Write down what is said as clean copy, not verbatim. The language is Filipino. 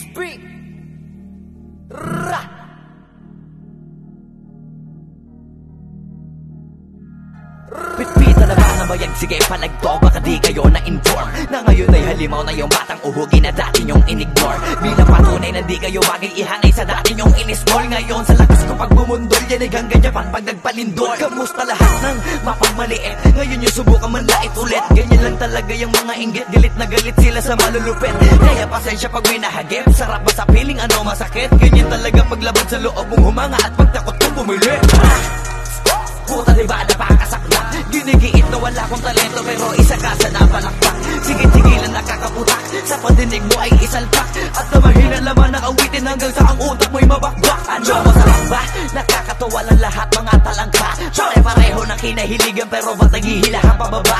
Spring Ra. Pitpita na ba ng bayag? Sige palagto, baka di kayo na-inform na ngayon ay halimaw na yung batang uhugin na dati nyong in-ignore. Bilang patunay na di kayo bagay ihanay sa dati nyong in-small. Ngayon sa lakas ko pag bumundol, yan ay hanggang Japan pag nagpalindol. Kamusta lahat ng mapagmaliit? Ngayon yung subukan manlait ulit. Ganyan lang talaga yung mga inggit, galit na galit sila sa malulupit. Kaya pasensya pag may nahagip, sarap ba sa piling ano masakit? Ganyan talaga paglabad sa loob mong humanga at pagtakot kong bumili. Puta diba napakasakla, ginigiit na wala kong talento pero isa ka sa napalakpak. Sige-sigilan nakakaputak, sa pandinig mo ay isalpak. At na mahina laman ang awitin hanggang sa ang utak mo'y mabakbak. Ano masarap ba? Nakakatawa lang lahat mga talangka. Pare-pareho na kinahiligan pero ba't naghihilahan pababa?